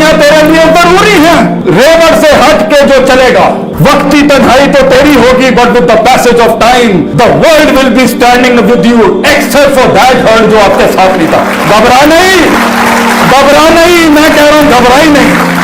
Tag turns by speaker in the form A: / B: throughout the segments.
A: दुनिया तेरे लिए जरूरी है, रेवड़ से हट के जो चलेगा, वक्ती तन्हाई तो तेरी होगी, but with the passage of time the world will be standing with you, except for that hurt जो आपके साथ नहीं था। घबरा नहीं, घबरा नहीं, मैं कह रहा हूं घबरा ही नहीं।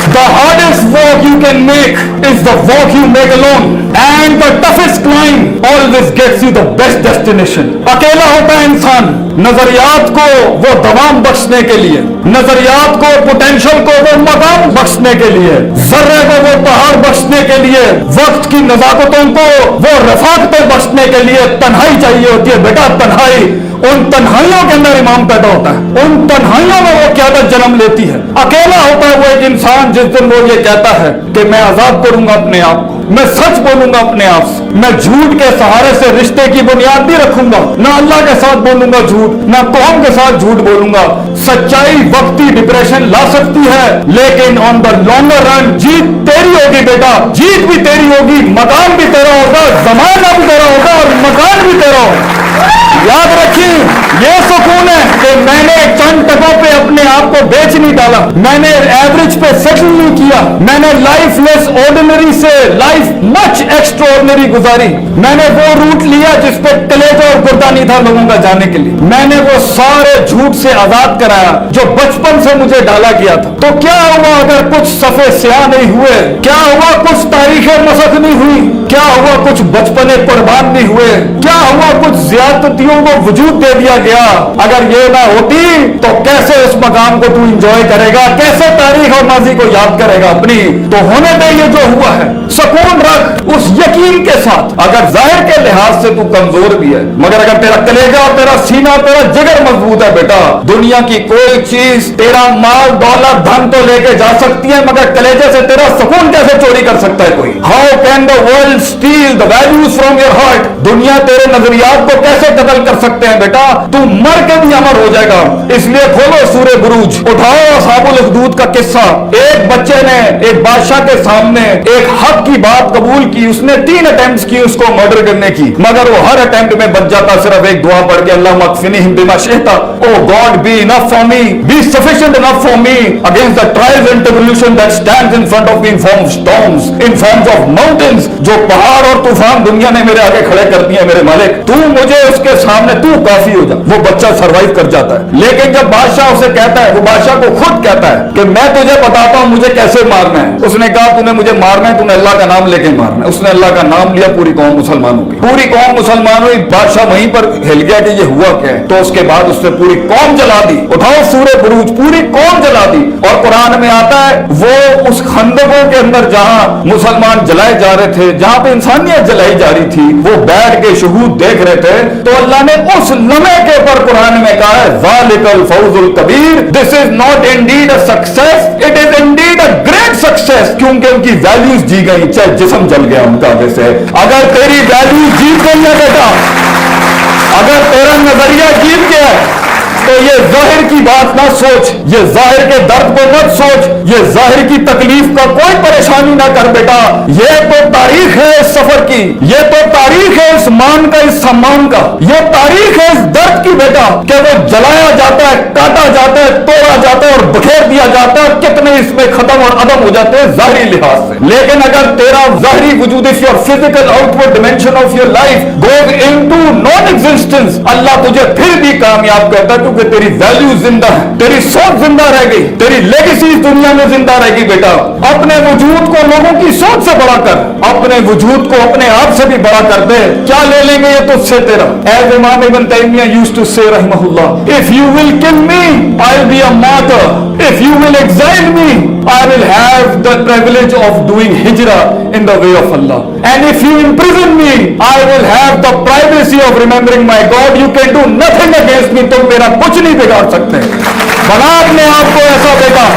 A: The hardest walk you can make is the walk you make alone, and the toughest climb always gets you the best destination. अकेला होता है इंसान नजरियात को वो दवाम बख्शने के लिए, नजरियात को, पोटेंशियल को वो मकाम बख्शने के लिए, जर्रे को वो पहाड़ बख्शने के लिए, वक्त की नजाकतों को वो रफाकतें बख्शने के लिए तन्हाई चाहिए होती है बेटा, तन्हाई। उन तन्हाइयों के अंदर इमाम पैदा होता है, उन तन्हाइयों में वो क़यादत जन्म लेती है। अकेला होता है वो एक इंसान जिस दिन वो ये कहता है कि मैं आजाद करूंगा अपने आप को, मैं सच बोलूंगा अपने आप से, मैं झूठ के सहारे से रिश्ते की बुनियाद नहीं रखूंगा, ना अल्लाह के साथ बोलूंगा झूठ, ना कौम के साथ झूठ बोलूंगा। सच्चाई वक्ती डिप्रेशन ला सकती है, लेकिन ऑन द लॉन्गर रन जीत तेरी होगी बेटा, जीत भी तेरी होगी, मकान भी तेरा होगा, जमाना भी तेरा होगा और मकान भी तेरा होगा। याद रखिए, ये सुकून है कि मैंने चंद टकों पे अपने आप को बेच नहीं डाला, मैंने एवरेज पे सेटल नहीं किया, मैंने लाइफ लेस ऑर्डिनरी से लाइफ मच एक्स्ट्राऑर्डिनरी गुजारी, मैंने वो रूट लिया जिस पे कलेजा और गुर्दा नहीं था लोगों का जाने के लिए, मैंने वो सारे झूठ से आजाद कराया जो बचपन से मुझे डाला गया था। तो क्या हुआ अगर कुछ सफे स्याह नहीं हुए, क्या हुआ कुछ तारीखें मसक नहीं हुई, क्या हुआ कुछ बचपने कुर्बान नहीं हुए, क्या हुआ कुछ ज्यादतियों को वजूद दे दिया गया। अगर ये ना होती तो कैसे उस मकाम को तू इंजॉय करेगा, कैसे तारीख और माजी को याद करेगा अपनी। तो होने दे ये जो हुआ है, सुकून रख उस यकीन के साथ, अगर जाहिर के लिहाज से तू कमजोर भी है, मगर अगर तेरा कलेजा और तेरा सीना, तेरा जिगर मजबूत है बेटा, दुनिया की कोई चीज तेरा माल दौलत धन तो लेके जा सकती है, मगर कलेजे से तेरा सुकून कैसे चोरी कर सकता है कोई। How can the world steel the values from your heart, दुनिया तेरे नजरियात को कैसे कत्ल कर सकते हैं बेटा, तू मर के भी अमर हो जाएगा। इसलिए खोलो सूरे बुरूज, उठाओ असहाबुल उखदूद का किस्सा। एक बच्चे ने एक बादशाह के सामने एक हक की बात कबूल की, उसने 3 अटेम्प्ट्स की उसको मर्डर करने की, मगर वो हर अटेम्प्ट में बच जाता सिर्फ एक दुआ पढ़ के, अल्लाह मगफिरनी बिमा शिता, O God be enough for me, be sufficient enough for me against the trials and tribulation that stands in front of me in form of storms, in forms of mountains, जो पहाड़ और तूफान दुनिया ने मेरे आगे खड़े कर दिए मेरे मालिक, तू मुझे उसके सामने तू काफी हो जा। वो बच्चा सरवाइव कर जाता है, लेकिन जब बादशाह उसे कहता है, वो बादशाह को खुद कहता है कि मैं तुझे बताता हूं मुझे कैसे मारना है, उसने कहा तूने मुझे मारना है, तूने अल्लाह का नाम लेके मारना है। उसने अल्लाह का नाम लिया, पूरी कौम मुसलमान हो गई, पूरी कौम मुसलमान हुई। बादशाह वहीं पर हिल गया कि ये हुआ क्या है, तो उसके बाद उसने पूरी कौम जला दी। उठाओ सूरे बुरूज, पूरी कौम जला दी। और कुरान में आता है वो उस खंदकों के अंदर जहां मुसलमान जलाए जा रहे थे, जहां पे इंसानियत जलाई जा रही थी, वो बैठ के शहूद देख रहे थे, तो अल्लाह ने उस लम्हे के ऊपर कुरान में कहा है ज़ालिकल फौजुल कबीर, this is not indeed a success, it is indeed a great success, क्योंकि उनकी वैल्यूज जी गई, चाहे जिस्म जल गया उनका आगे से। अगर तेरी वैल्यूज जीत गई है बेटा, अगर तेरा नजरिया जीत गया है, तो ये जाहिर की बात ना सोच, ये जाहिर के दर्द को मत सोच, ये जाहिर की तकलीफ का कोई परेशानी ना कर बेटा। ये तो तारीख है इस सफर की, ये तो तारीख है इस मान का, इस सम्मान का, ये तारीख है इस दर्द की बेटा, कि वो जलाया जाता है, काटा जाता है, तोड़ा जाता है और बखेर दिया जाता है, कितने इसमें खत्म और अदम हो जाते हैं जाहिरी लिहाज से। लेकिन अगर तेरा जाहिरी वजूद, if your physical outward dimension of your life goes into non existence, अल्लाह तुझे फिर भी कामयाब करता है, क्योंकि तेरी वैल्यू जिंदा है, तेरी सोच जिंदा रह गई, तेरी लेगेसी इस दुनिया में जिंदा रहेगी बेटा। अपने वजूद को लोगों की सोच से बड़ा कर, अपने वजूद को अपने आप से भी बड़ा कर दे, क्या ले लेंगे ये तुझसे तेरा। एज इमाम इब्न तैमिया यूज्ड टू से रहमहुल्लाह, if you will kill me I will be a martyr, if you will exile me I will have the privilege of doing hijrah in the way of Allah, and if you imprison me I will have the privacy of remembering my God. You can do nothing against me, तुम मेरा कुछ नहीं बिगाड़ सकते। बना अपने आप को ऐसा बेटा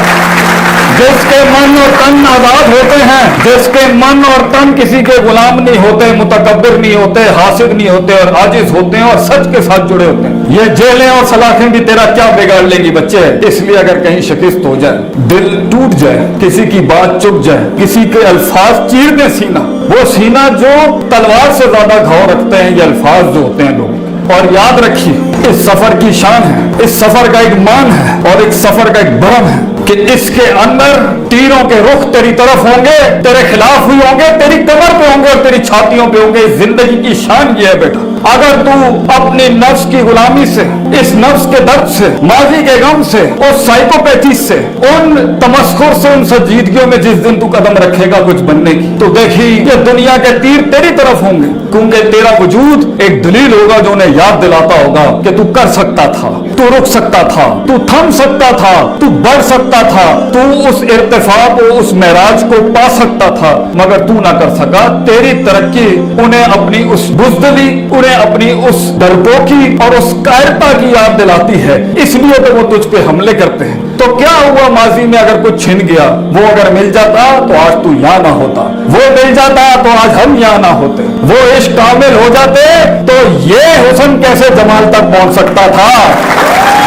A: जिसके मन और तन आजाद होते हैं, जिसके मन और तन किसी के गुलाम नहीं होते, मुतकब्बिर नहीं होते, हासिद नहीं होते और आजिज होते हैं और सच के साथ जुड़े होते हैं। ये जेलें और सलाखें भी तेरा क्या बिगाड़ लेंगी बच्चे। इसलिए अगर कहीं शिकस्त हो जाए, दिल टूट जाए, किसी की बात चुप जाए, किसी के अल्फाज चीर दे सीना, वो सीना जो तलवार से ज्यादा घाव रखते हैं, ये अल्फाज जो होते हैं लोग। और याद रखिए इस सफर की शान है, इस सफर का एक मान है और एक सफर का एक भरम है कि इसके अंदर तीरों के रुख तेरी तरफ होंगे, तेरे खिलाफ भी होंगे, तेरी कमर पे होंगे और तेरी छातियों पे होंगे। जिंदगी की शान ये है बेटा, अगर तू अपने नफ्स की गुलामी से, इस नफ्स के दर्द से, माजी के गम से, उस साइकोपैथी से, उन तमस्खुर से, उन संजीदगियों में जिस दिन तू कदम रखेगा कुछ बनने की, तो देखी ये दुनिया के तीर तेरी तरफ होंगे, क्योंकि तेरा वजूद एक दलील होगा जो उन्हें याद दिलाता होगा कि तू कर सकता था, तू रुक सकता था, तू थम सकता था, तू बढ़ सकता था, तू उस इर्तिफा को, उस महराज को पा सकता था, मगर तू ना कर सका। तेरी तरक्की उन्हें अपनी उस बुज़दिली, उन्हें अपनी उस डरपोकी और उस कायरता की याद दिलाती है, इसलिए तो वो तुझ पे हमले करते हैं। तो क्या हुआ माजी में अगर कुछ छिन गया, वो अगर मिल जाता तो आज तू यहाँ ना होता, वो मिल जाता तो आज हम यहाँ ना होते, वो इश्क कामिल हो जाते तो ये हुस्न कैसे जमाल तक पहुंच सकता था।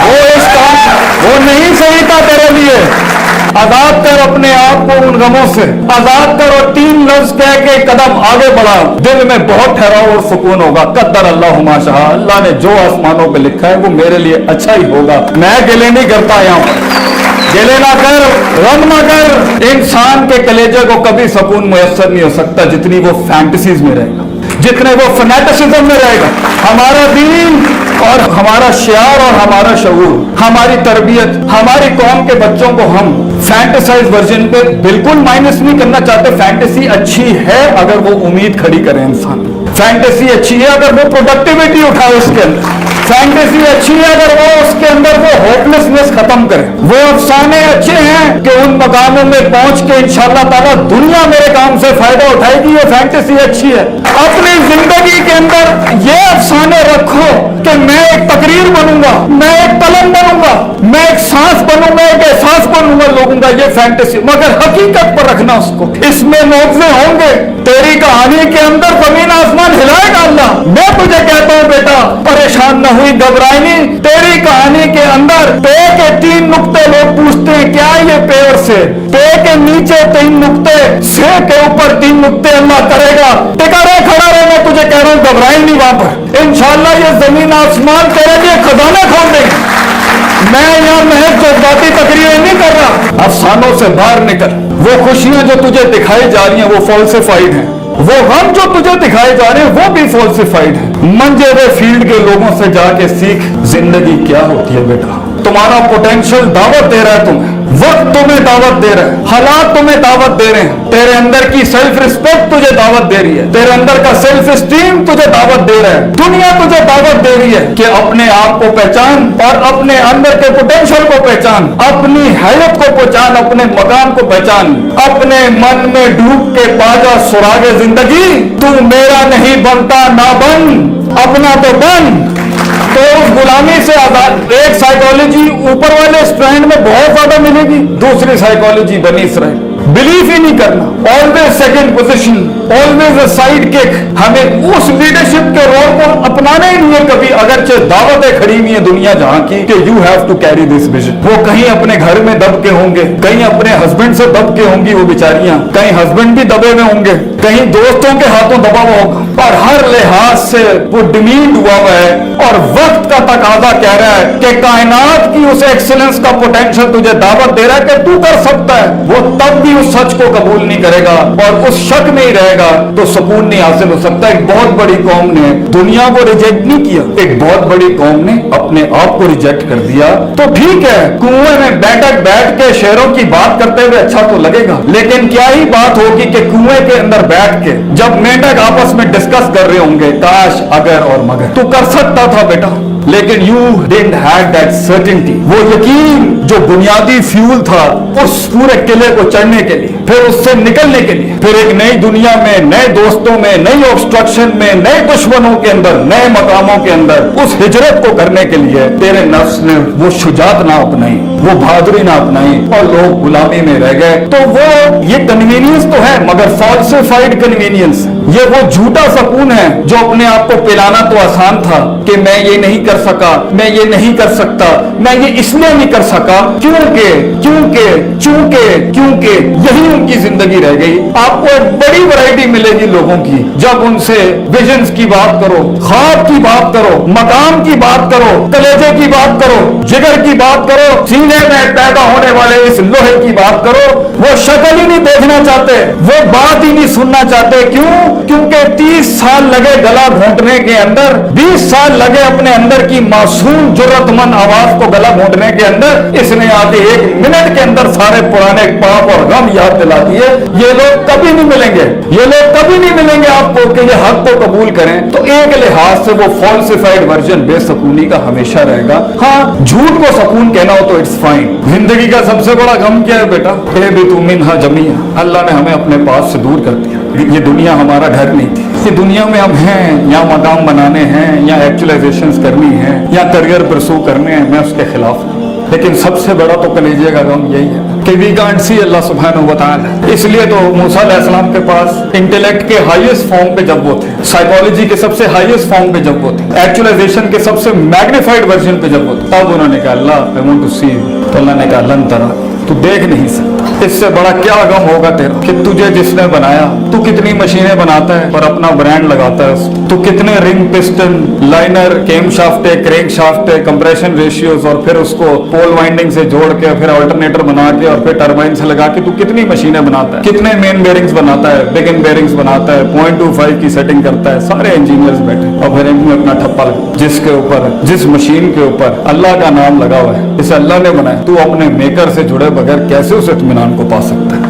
A: वो इश्क वो नहीं सही था तेरे लिए। आजाद कर अपने आप को उन गमों से, आजाद कर और 3 लफ्ज कह के कदम आगे बढ़ा, दिल में बहुत ठहराव और सुकून होगा। कद्दर अल्लाह माशा, अल्लाह ने जो आसमानों पे लिखा है वो मेरे लिए अच्छा ही होगा। मैं गिले नहीं करता, यहाँ पर गिले ना कर, गम ना कर। इंसान के कलेजे को कभी सुकून मुयस्सर नहीं हो सकता जितनी वो फैंटेसीज में रहेगा, जितने वो फनेटिसिज्म में रहेगा। हमारा दीन और हमारा शियार और हमारा शऊर, हमारी तरबियत, हमारी कौम के बच्चों को हम फैंटेसाइज वर्जन पे बिल्कुल माइनस नहीं करना चाहते। फैंटेसी अच्छी है अगर वो उम्मीद खड़ी करे इंसान, फैंटेसी अच्छी है अगर वो प्रोडक्टिविटी उठाए उसके अंदर, फैंटेसी अच्छी है अगर वो उसके अंदर वो होपलेसनेस खत्म करे। वो अफसाने अच्छे हैं कि उन मकामों में पहुंच के इंशाअल्लाह ताला दुनिया मेरे काम से फायदा उठाएगी, ये फैंटेसी अच्छी है। अपनी जिंदगी के अंदर ये अफसाने रखो कि मैं एक तकरीर बनूंगा, मैं एक कलम बनूंगा, मैं एक सांस बनूंगा, एक एहसास बनूंगा लोगों का, ये फैंटेसी। मगर हकीकत पर रखना उसको, इसमें मौके होंगे। तेरी कहानी के अंदर जमीन आसमान हिलाएगा अल्लाह। मैं तुझे कहता हूं बेटा, परेशान न हुई, घबराई नहीं। तेरी कहानी के अंदर पे के 3 नुक्ते लोग पूछते हैं क्या ये पे और से, पे के नीचे 3 नुक्ते, से के ऊपर 3 नुक्ते अल्लाह करेगा। टिका रहे, खड़ा रहे, मैं तुझे कह रहा हूं घबराई नहीं। वहां पर इंशाअल्लाह ये जमीन आसमान तेरे लिए खजाने खोल देंगे। मैं यहाँ महज जज्बाती तकरीरें नहीं कर रहा, अफसानों से बाहर निकल। वो खुशियां जो तुझे दिखाई जा रही हैं वो फॉल्सिफाइड हैं, वो गम जो तुझे दिखाए जा रहे हैं वो भी फॉल्सिफाइड है। मंजे हुए फील्ड के लोगों से जाके सीख जिंदगी क्या होती है बेटा। तुम्हारा पोटेंशियल दावत दे रहा है तुम्हें, वक्त तुम्हें दावत दे रहा है, हालात तुम्हें दावत दे रहे हैं, तेरे अंदर की सेल्फ रिस्पेक्ट तुझे दावत दे रही है, तेरे अंदर का सेल्फ स्टीम तुझे दावत दे रहा है, दुनिया तुझे दावत दे रही है कि अपने आप को पहचान और अपने अंदर के पोटेंशियल को पहचान, अपनी हैयत को पहचान, अपने मकाम को पहचान, अपने मन में डूब के पाजा सुरागे जिंदगी। तू मेरा नहीं बनता ना बन, अपना तो बन। तो उस गुलामी से आजाद। एक साइकोलॉजी ऊपर वाले स्ट्रैंड में बहुत ज्यादा मिलेगी, दूसरी साइकोलॉजी बनी इसराइल, बिलीव ही नहीं करना, always second position, always a side kick. हमें उस लीडरशिप के रोल को अपनाना ही नहीं है कभी, अगरचे दावतें खड़ी हुई है दुनिया जहां की कि you have to carry this vision. वो कहीं अपने घर में दब के होंगे, कहीं अपने हस्बैंड से दब के होंगी वो बेचारियां, कहीं हस्बैंड भी दबे हुए होंगे, कहीं दोस्तों के हाथों दबा हुआ होगा, और हर लिहाज से वो डिमीट हुआ हुआ है। और वक्त का तकाजा कह रहा है कि कायनात की उस एक्सीलेंस का पोटेंशियल तुझे दावत दे रहा है कि तू कर सकता है। वो तब भी उस सच को कबूल नहीं करेगा और उस शक में ही रहेगा तो सुकून नहीं हासिल हो सकता। एक बहुत बड़ी कौम ने दुनिया को रिजेक्ट नहीं किया, एक बहुत बड़ी कौम ने अपने आप को रिजेक्ट कर दिया। तो ठीक है, कुएं में बैठ के शेरों की बात करते हुए अच्छा तो लगेगा, लेकिन क्या ही बात होगी कि कुएं के अंदर बैठ के जब मेंढक आपस में डिस्कस कर रहे होंगे काश अगर और मगर। तू कर सकता था बेटा, लेकिन you didn't have that certainty, वो यकीन जो बुनियादी फ्यूल था उस पूरे किले को चढ़ने के लिए, फिर उससे निकलने के लिए, फिर एक नई दुनिया में, नए दोस्तों में, नई ऑब्स्ट्रक्शन में, नए दुश्मनों के अंदर, नए मकामों के अंदर उस हिजरत को करने के लिए तेरे नफ्स ने वो शुजात ना अपनाई, वो बहादुरी ना अपनाई और लोग गुलामी में रह गए। तो वो ये कन्वीनियंस तो है मगर फॉल्सिफाइड कन्वीनियंस, یہ وہ جھوٹا سکون ہے جو اپنے آپ کو پلانا تو آسان تھا کہ میں یہ نہیں کر سکا، میں یہ نہیں کر سکتا، میں یہ اس لیے نہیں کر سکا کیونکہ یہی ان کی زندگی رہ گئی۔ آپ کو ایک بڑی ورائٹی ملے گی لوگوں کی جب ان سے ویژنز کی بات کرو، خواب کی بات کرو، مقام کی بات کرو، کلیجے کی بات کرو، جگر کی بات کرو، سینے میں پیدا ہونے والے اس لوہے کی بات کرو، وہ شکل ہی نہیں دیکھنا چاہتے، وہ بات ہی نہیں سننا چاہتے۔ کیوں؟ کیونکہ 30 سال لگے گلا گھونٹنے کے اندر، 20 سال لگے اپنے اندر کی معصوم جرت مند آواز کو گلا گھونٹنے کے اندر، اس نے آگے 1 منٹ کے اندر سارے پرانے پاپ اور غم یاد دلا دیے۔ یہ لوگ کبھی نہیں ملیں گے، یہ لوگ کبھی نہیں ملیں گے آپ کو کہ یہ حق کو قبول کریں۔ تو ایک لحاظ سے وہ فالسیفائڈ ورژن بے سکونی کا ہمیشہ رہے گا۔ ہاں جھوٹ کو سکون کہنا ہو تو اٹس فائن۔ زندگی کا سب سے بڑا غم کیا ہے بیٹا؟ اہبطوا منہا جمیعا، اللہ نے ہمیں اپنے پاس سے دور کر دیا۔ یہ دنیا ہمارا گھر نہیں تھی، یہ دنیا میں ہم ہیں، یا مقام بنانے ہیں، یا ایکچولائزیشنز کرنی ہیں، یا کریئر پرسو کرنے ہیں، میں اس کے خلاف ہوں، لیکن سب سے بڑا تو کلیجے کا غم یہی ہے کہ وی کانٹ سی اللہ سبحانہ و تعالی۔ اس لیے تو موسیٰ علیہ السلام کے پاس انٹیلیکٹ کے ہائیسٹ فارم پہ جب وہ تھے، سائیکالوجی کے سب سے ہائیسٹ فارم پہ جب وہ تھے، ایکچولائزیشن کے سب سے میگنیفائڈ ورژن پہ جب وہ تھے، تب انہوں نے کہا اللہ I want to see you، تو اللہ نے کہا لن ترا، تو دیکھ نہیں سکتا۔ اس سے بڑا کیا غم ہوگا تیرا کہ تجھے جس نے بنایا، تو کتنی مشینیں بناتا ہے اور اپنا برانڈ لگاتا ہے، تو کتنے رنگ، پسٹن، لائنر، کیم شافٹیں، کرینک شافٹیں، کمپریشن ریشیوز، اور پھر اس کو پول وائنڈنگ سے جوڑ کے، پھر آلٹرنیٹر بنا کے، اور پھر ٹربائن سے لگا کے، تو کتنی مشینیں بناتا ہے، کتنے مین بیرنگز بناتا ہے، بگن بیرنگز بناتا ہے، 0.25 کی سیٹنگ کرتا ہے، سارے انجینئرز بیٹھے اور پھر ان میں اپنا ٹھپا لگا، جس کے اوپر، جس مشین کے اوپر اللہ کا نام لگا ہوا ہے، اسے اللہ نے بنایا، تو اپنے میکر سے جڑے بغیر کیسے اس اطمینان کو پا سکتا ہے؟